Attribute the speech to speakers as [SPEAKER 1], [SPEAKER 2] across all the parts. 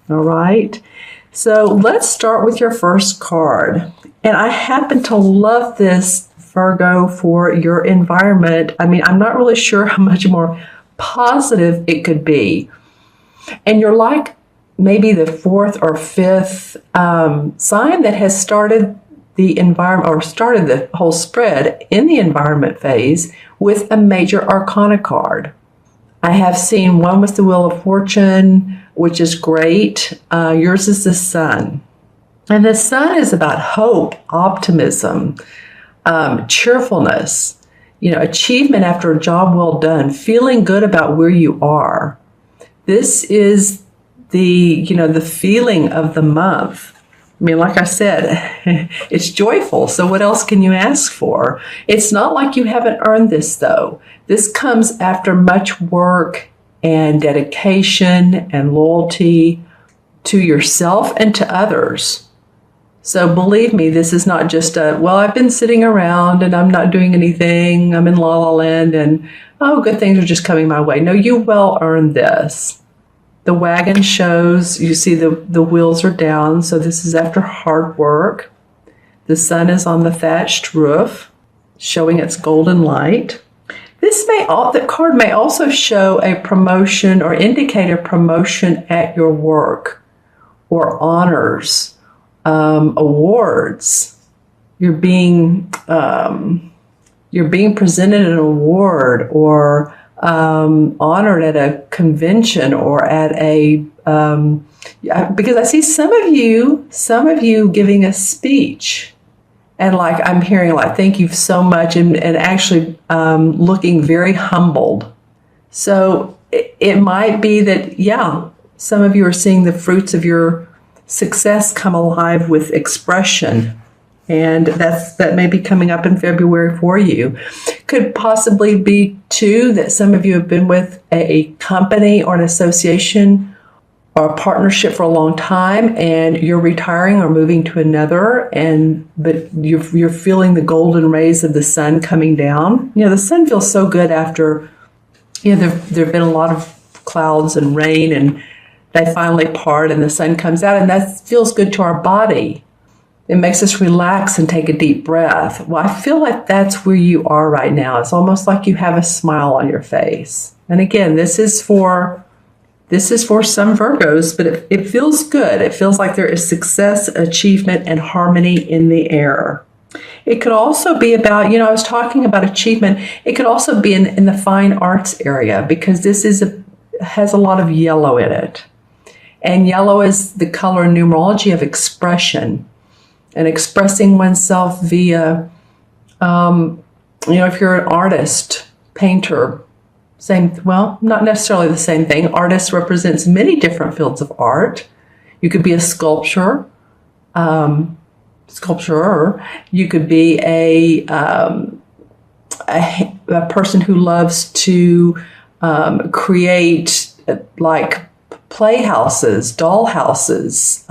[SPEAKER 1] All right. So let's start with your first card. And I happen to love this, Virgo, for your environment. I mean, I'm not really sure how much more positive it could be. And you're like maybe the fourth or fifth sign that has started the environment or started the whole spread in the environment phase with a major arcana card. I have seen one with the Wheel of Fortune, which is great. Yours is the Sun. And the Sun is about hope, optimism, cheerfulness, achievement after a job well done, feeling good about where you are. This is the feeling of the month. I mean, like I said, it's joyful. So what else can you ask for? It's not like you haven't earned this, though. This comes after much work and dedication and loyalty to yourself and to others. So believe me, this is not just I've been sitting around and I'm not doing anything. I'm in la la land and, good things are just coming my way. No, you well earned this. The wagon shows, you see the wheels are down, so this is after hard work. The sun is on the thatched roof, showing its golden light. The card may also show a promotion or indicate a promotion at your work or honors, awards. You're being presented an award or honored at a convention or at a because I see some of you giving a speech and I'm hearing thank you so much and actually looking very humbled. So it might be that some of you are seeing the fruits of your success come alive with expression. And that may be coming up in February for you. Could possibly be, too, that some of you have been with a company or an association or a partnership for a long time, and you're retiring or moving to another, but you're feeling the golden rays of the sun coming down. The sun feels so good after, there have been a lot of clouds and rain, and they finally part, and the sun comes out, and that feels good to our body. It makes us relax and take a deep breath. Well, I feel like that's where you are right now. It's almost like you have a smile on your face. And again, this is for some Virgos, but it feels good. It feels like there is success, achievement, and harmony in the air. It could also be about, I was talking about achievement. It could also be in the fine arts area because this has a lot of yellow in it. And yellow is the color and numerology of expression. And expressing oneself via, if you're an artist, painter, not necessarily the same thing. Artist represents many different fields of art. You could be a sculpturer. You could be a person who loves to create playhouses, doll houses,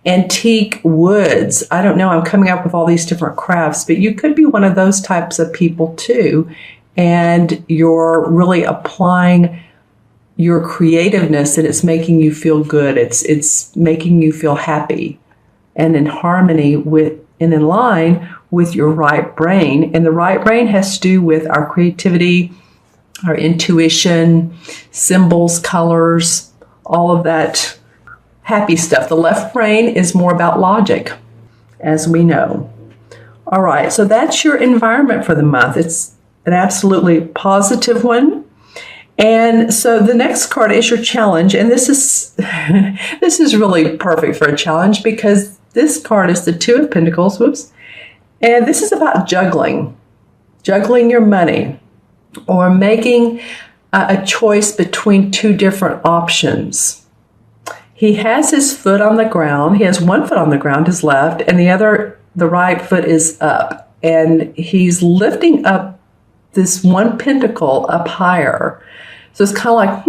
[SPEAKER 1] antique woods. I don't know. I'm coming up with all these different crafts, but you could be one of those types of people too. And you're really applying your creativeness and it's making you feel good. It's making you feel happy and in harmony with and in line with your right brain. And the right brain has to do with our creativity, our intuition, symbols, colors, all of that happy stuff. The left brain is more about logic, as we know. All right, so that's your environment for the month. It's an absolutely positive one. And so the next card is your challenge, and this is really perfect for a challenge because this card is the Two of Pentacles. Whoops. And this is about juggling your money or making a choice between two different options. He has his foot on the ground. He has one foot on the ground, his left, and the right foot is up. And he's lifting up this one pentacle up higher. So it's kind of like,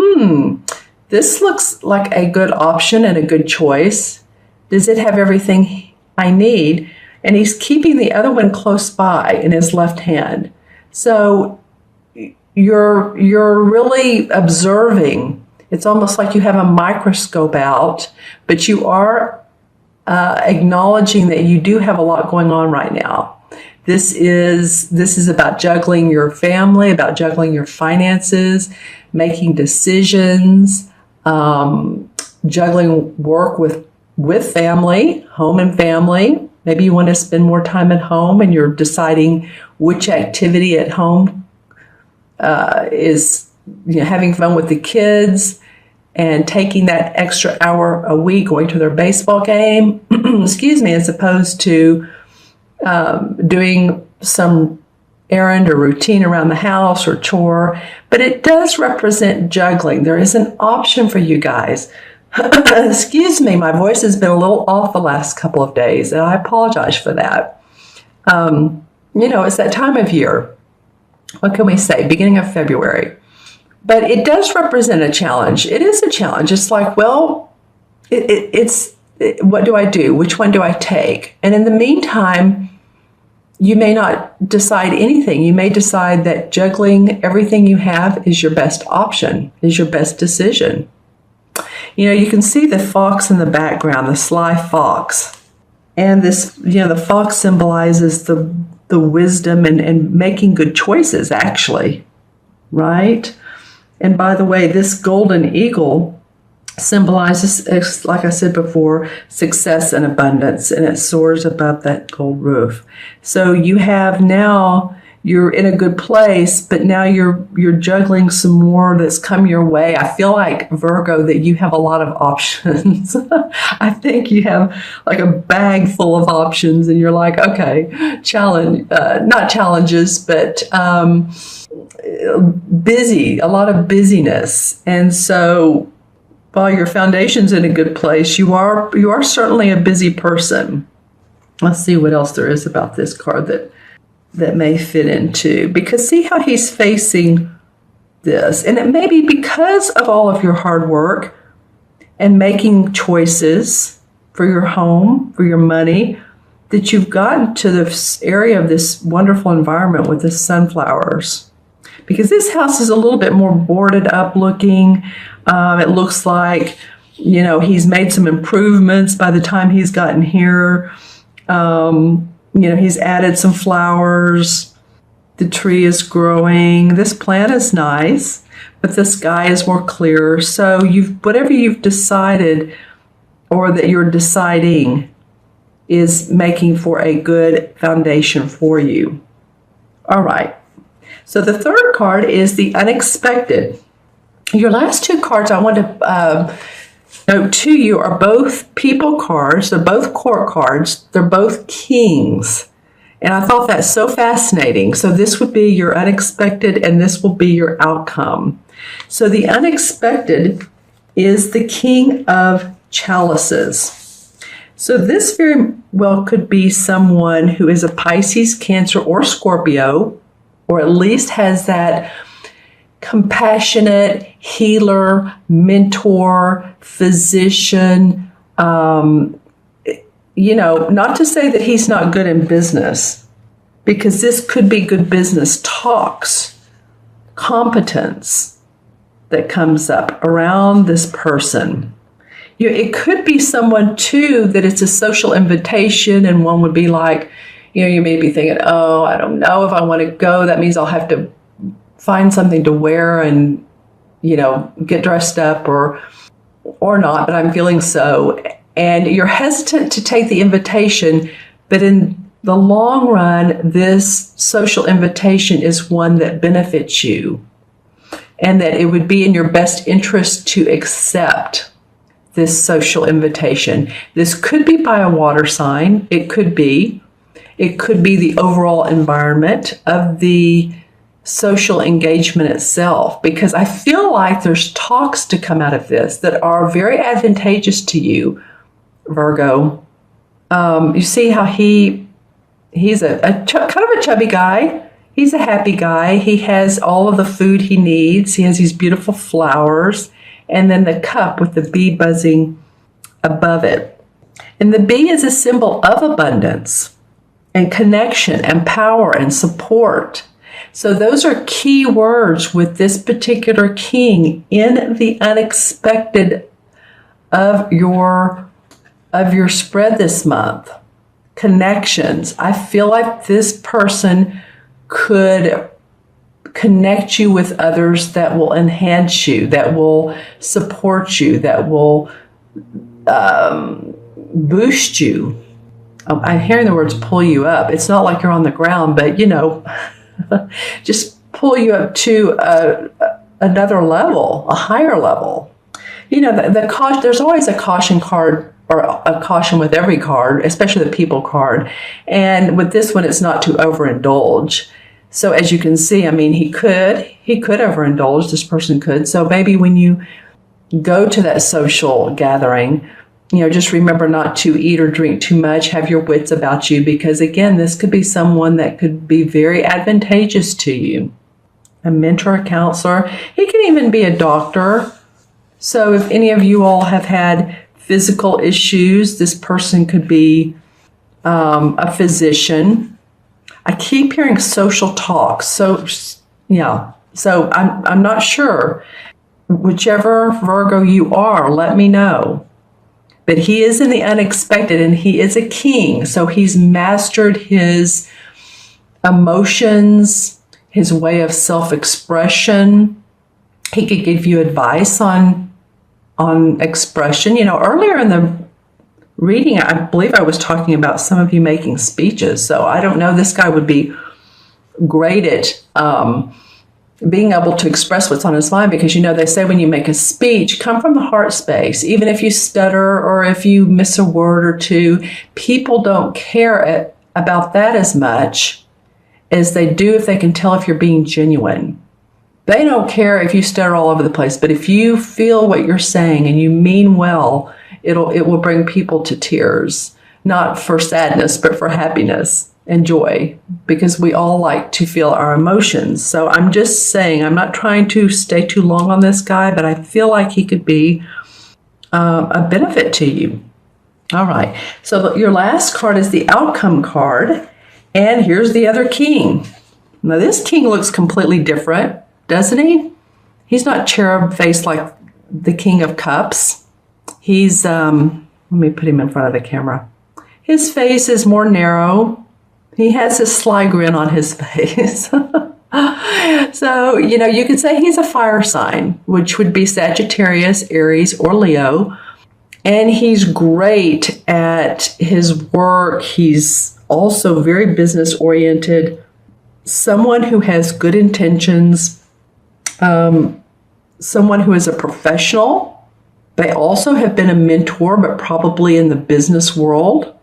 [SPEAKER 1] this looks like a good option and a good choice. Does it have everything I need? And he's keeping the other one close by in his left hand. So you're really observing It's almost like you have a microscope out, but you are acknowledging that you do have a lot going on right now. This is about juggling your family, about juggling your finances, making decisions, juggling work with family, home and family. Maybe you want to spend more time at home and you're deciding which activity at home is having fun with the kids and taking that extra hour a week going to their baseball game, excuse me, as opposed to doing some errand or routine around the house or chore. But it does represent juggling. There is an option for you guys. Excuse me, my voice has been a little off the last couple of days, and I apologize for that. It's that time of year. What can we say? Beginning of February. But it does represent a challenge. It is a challenge. It's like, well, what do I do? Which one do I take? And in the meantime, you may not decide anything. You may decide that juggling everything you have is your best option, is your best decision. You can see the fox in the background, the sly fox. And this, the fox symbolizes the wisdom and making good choices, actually, right? And by the way, this golden eagle symbolizes, like I said before, success and abundance, and it soars above that gold roof. So you're in a good place, but now you're juggling some more that's come your way. I feel like, Virgo, that you have a lot of options. I think you have like a bag full of options, and you're like, okay, not challenges, but busy, a lot of busyness. And so while your foundation's in a good place, you are certainly a busy person. Let's see what else there is about this card that may fit into, because see how he's facing this. And it may be because of all of your hard work and making choices for your home, for your money, that you've gotten to this area of this wonderful environment with the sunflowers. Because this house is a little bit more boarded up looking. It looks like, he's made some improvements by the time he's gotten here. He's added some flowers. The tree is growing. This plant is nice, but the sky is more clear. So whatever you've decided or that you're deciding is making for a good foundation for you. All right. So the third card is the unexpected. Your last two cards I want to note to you are both people cards. They're both court cards. They're both kings. And I thought that's so fascinating. So this would be your unexpected, and this will be your outcome. So the unexpected is the King of Chalices. So this very well could be someone who is a Pisces, Cancer, or Scorpio, or at least has that compassionate healer, mentor, physician, not to say that he's not good in business, because this could be good business talks, competence that comes up around this person. It could be someone too that it's a social invitation, and one would be like, you may be thinking, oh, I don't know if I want to go. That means I'll have to find something to wear and, get dressed up or not, but I'm feeling so. And you're hesitant to take the invitation, but in the long run, this social invitation is one that benefits you, and that it would be in your best interest to accept this social invitation. This could be by a water sign. It could be the overall environment of the social engagement itself, because I feel like there's talks to come out of this that are very advantageous to you, Virgo. You see how he's kind of a chubby guy. He's a happy guy. He has all of the food he needs. He has these beautiful flowers, and then the cup with the bee buzzing above it. And the bee is a symbol of abundance and connection and power and support. So those are key words with this particular king in the unexpected of your spread this month. Connections. I feel like this person could connect you with others that will enhance you, that will support you, that will boost you. I'm hearing the words pull you up. It's not like you're on the ground, but just pull you up to another level, a higher level. There's always a caution card, or a caution with every card, especially the people card. And with this one, it's not to overindulge. So as you can see, I mean, he could overindulge, this person could. So maybe when you go to that social gathering, just remember not to eat or drink too much, have your wits about you, because again, this could be someone that could be very advantageous to you. A mentor, a counselor, he can even be a doctor. So if any of you all have had physical issues, this person could be a physician. I keep hearing social talk. So I'm not sure. Whichever Virgo you are, let me know. But he is in the unexpected, and he is a king. So he's mastered his emotions, his way of self-expression. He could give you advice on expression. Earlier in the reading, I believe I was talking about some of you making speeches. So I don't know, this guy would be great at being able to express what's on his mind, because they say when you make a speech, come from the heart space. Even if you stutter or if you miss a word or two, people don't care about that as much as they do if they can tell if you're being genuine. They don't care if you stutter all over the place, but if you feel what you're saying and you mean well, it will bring people to tears, not for sadness, but for happiness and joy, because we all like to feel our emotions. So I'm just saying, I'm not trying to stay too long on this guy, but I feel like he could be a benefit to you. All right. So your last card is the outcome card. And here's the other king. Now this king looks completely different, doesn't he? He's not cherub faced like the King of Cups. He's, let me put him in front of the camera. His face is more narrow. He has a sly grin on his face. So, you could say he's a fire sign, which would be Sagittarius, Aries, or Leo. And he's great at his work. He's also very business oriented. Someone who has good intentions. Someone who is a professional. They also have been a mentor, but probably in the business world.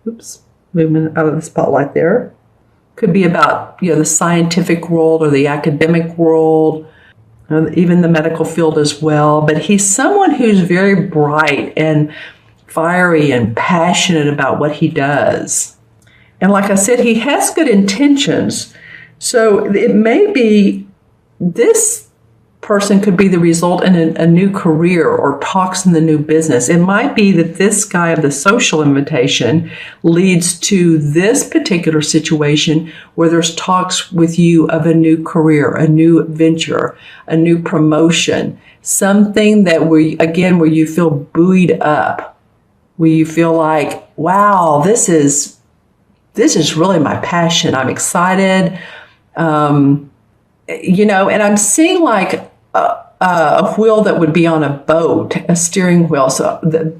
[SPEAKER 1] Oops. Movement out of the spotlight there. Could be about the scientific world or the academic world, even the medical field as well. But he's someone who's very bright and fiery and passionate about what he does. And like I said, he has good intentions. So it may be this person could be the result in a new career or talks in the new business. It might be that this guy of the social invitation leads to this particular situation where there's talks with you of a new career, a new venture, a new promotion, something that where you feel buoyed up, where you feel like, wow, this is really my passion. I'm excited. And I'm seeing like a wheel that would be on a boat, a steering wheel.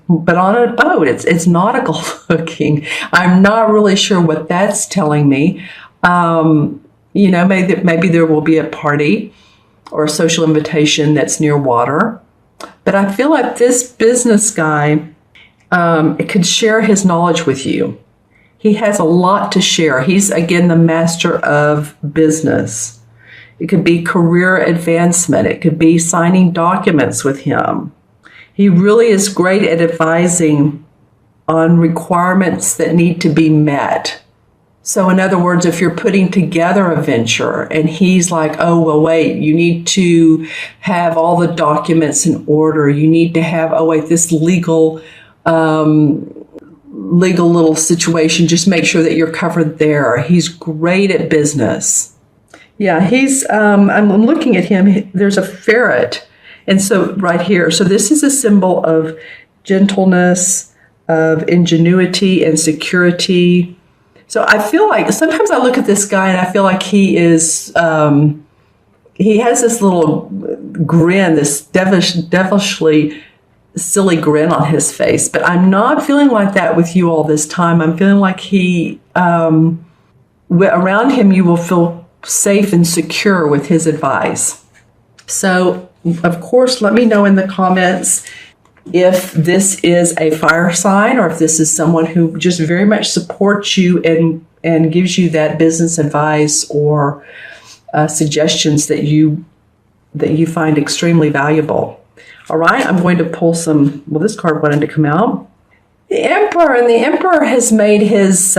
[SPEAKER 1] But on a boat, it's nautical looking. I'm not really sure what that's telling me. Maybe there will be a party or a social invitation that's near water. But I feel like this business guy could share his knowledge with you. He has a lot to share. He's, again, the master of business. It could be career advancement. It could be signing documents with him. He really is great at advising on requirements that need to be met. So in other words, if you're putting together a venture and he's like, oh, well, wait, you need to have all the documents in order. You need to have, this legal little situation, just make sure that you're covered there. He's great at business. Yeah, he's, I'm looking at him. There's a ferret. And so right here, so this is a symbol of gentleness, of ingenuity and security. So I feel like sometimes I look at this guy and I feel like he is, he has this little grin, this devilishly silly grin on his face. But I'm not feeling like that with you all this time. I'm feeling like he, around him, you will feel safe and secure with his advice. So, of course, let me know in the comments if this is a fire sign or if this is someone who just very much supports you and gives you that business advice or suggestions that you find extremely valuable. All right, I'm going to pull some, well, this card wanted to come out. The Emperor, and the Emperor has made his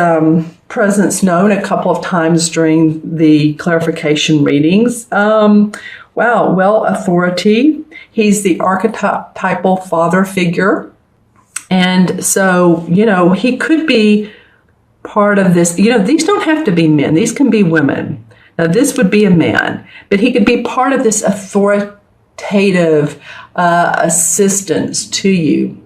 [SPEAKER 1] presence known a couple of times during the clarification readings. Wow, well, authority. He's the archetypal father figure. And so, he could be part of this. These don't have to be men. These can be women. Now, this would be a man, but he could be part of this authoritative assistance to you.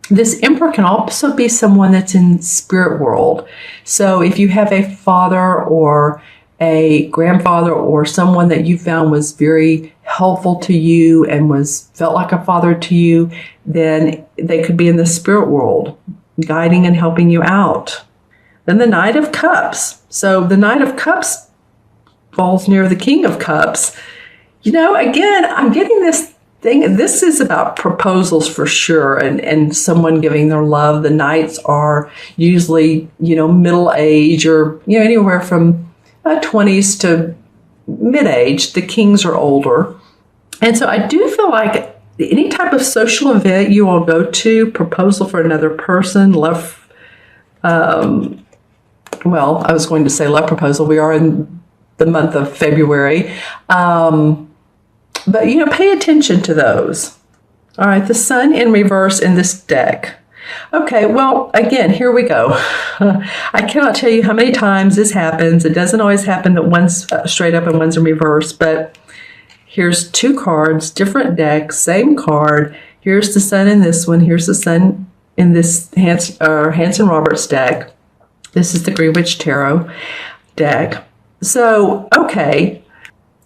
[SPEAKER 1] This Emperor can also be someone that's in spirit world. So if you have a father or a grandfather or someone that you found was very helpful to you and felt like a father to you, then they could be in the spirit world, guiding and helping you out. Then the Knight of Cups. So the Knight of Cups falls near the King of Cups. Again, I'm getting this thing. This is about proposals for sure, and someone giving their love. The knights are usually, middle age or, anywhere from 20s to mid-age. The kings are older. And so I do feel like any type of social event you all go to, proposal for another person, love, I was going to say love proposal. We are in the month of February. But, pay attention to those. All right, the Sun in reverse in this deck. Okay, well, again, here we go. I cannot tell you how many times this happens. It doesn't always happen that one's straight up and one's in reverse, but here's two cards, different decks, same card. Here's the Sun in this one. Here's the Sun in this Hanson Roberts deck. This is the Greenwich Tarot deck. So, okay.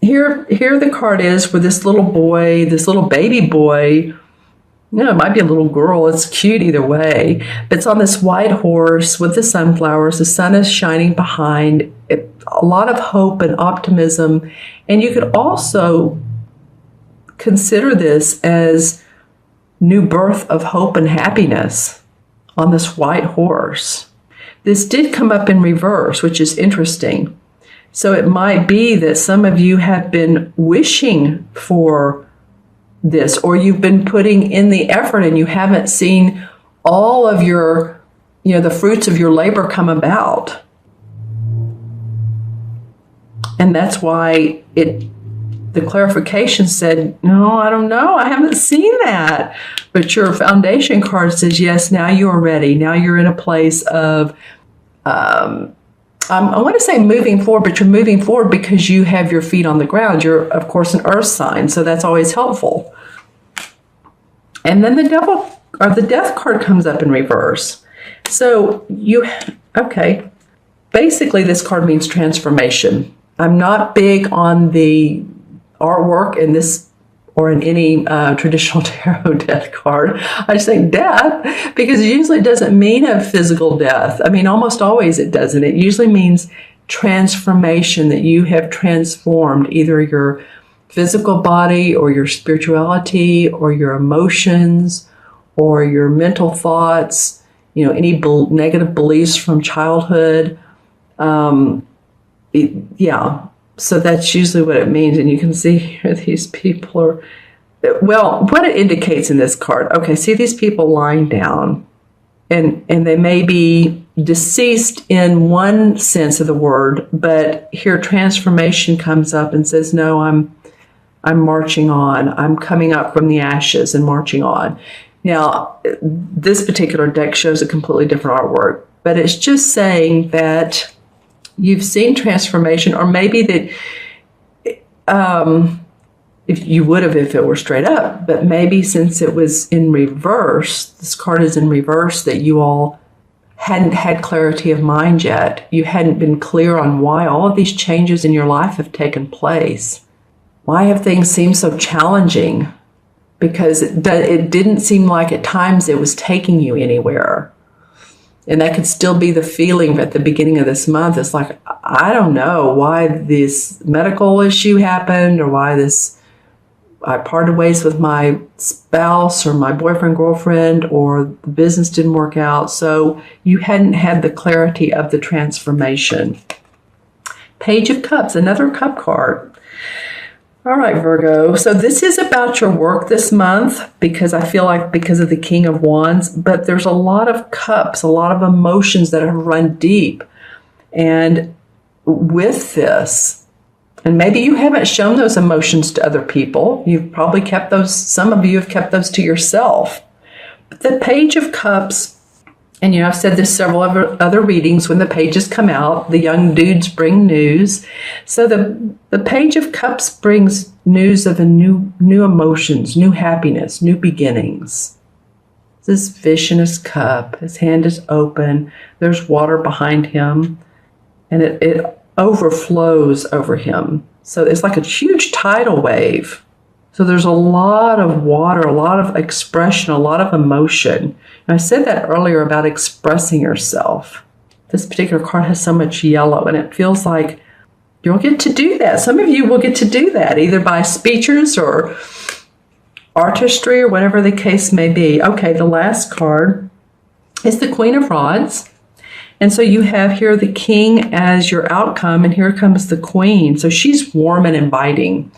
[SPEAKER 1] Here the card is for this little boy, this little baby boy. It might be a little girl. It's cute either way. But it's on this white horse with the sunflowers. The sun is shining behind it. A lot of hope and optimism. And you could also consider this as new birth of hope and happiness on this white horse. This did come up in reverse, which is interesting. So it might be that some of you have been wishing for this, or you've been putting in the effort and you haven't seen all of your, the fruits of your labor come about. And that's why the clarification said, no, I don't know. I haven't seen that. But your foundation card says, yes, now you are ready. Now you're in a place of, I want to say moving forward, but you're moving forward because you have your feet on the ground. You're, of course, an earth sign, so that's always helpful. And then the Devil or the Death card comes up in reverse. So okay. Basically, this card means transformation. I'm not big on the artwork in this or in any traditional tarot death card. I just think death, because it usually doesn't mean a physical death. I mean, almost always it doesn't. It usually means transformation, that you have transformed either your physical body or your spirituality or your emotions or your mental thoughts, any negative beliefs from childhood. So that's usually what it means. And you can see here these people are, what it indicates in this card. Okay, see these people lying down, and they may be deceased in one sense of the word, but here transformation comes up and says, no, I'm marching on. I'm coming up from the ashes and marching on. Now, this particular deck shows a completely different artwork, but it's just saying that you've seen transformation, or maybe that if you would have if it were straight up, but maybe since it was in reverse, this card is in reverse, that you all hadn't had clarity of mind yet. You hadn't been clear on why all of these changes in your life have taken place. Why have things seemed so challenging? Because it didn't seem like at times it was taking you anywhere. And that could still be the feeling at the beginning of this month. It's like, I don't know why this medical issue happened, or why I parted ways with my spouse or my boyfriend, girlfriend, or the business didn't work out. So you hadn't had the clarity of the transformation. Page of Cups, another cup card. All right, Virgo. So this is about your work this month, because I feel like because of the King of Wands, but there's a lot of cups, a lot of emotions that have run deep. And with this, and maybe you haven't shown those emotions to other people. You've probably kept those, some of you have kept those to yourself. But the Page of Cups, and I've said this several other readings, when the pages come out, the young dudes bring news. So the Page of Cups brings news of new emotions, new happiness, new beginnings. This fish in his cup, his hand is open, there's water behind him, and it overflows over him. So it's like a huge tidal wave. So there's a lot of water, a lot of expression, a lot of emotion. And I said that earlier about expressing yourself. This particular card has so much yellow, and it feels like you'll get to do that. Some of you will get to do that, either by speeches or artistry or whatever the case may be. Okay, the last card is the Queen of Rods. And so you have here the King as your outcome, and here comes the Queen. So she's warm and inviting.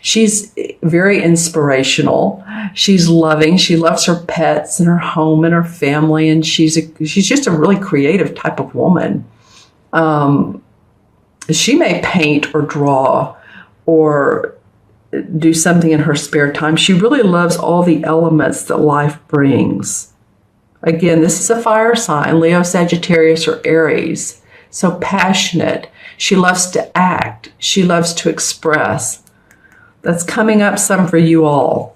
[SPEAKER 1] She's very inspirational. She's loving. She loves her pets and her home and her family, and she's just a really creative type of woman. She may paint or draw or do something in her spare time. She really loves all the elements that life brings. Again, this is a fire sign, Leo, Sagittarius, or Aries. So passionate. She loves to act. She loves to express. That's coming up some for you all.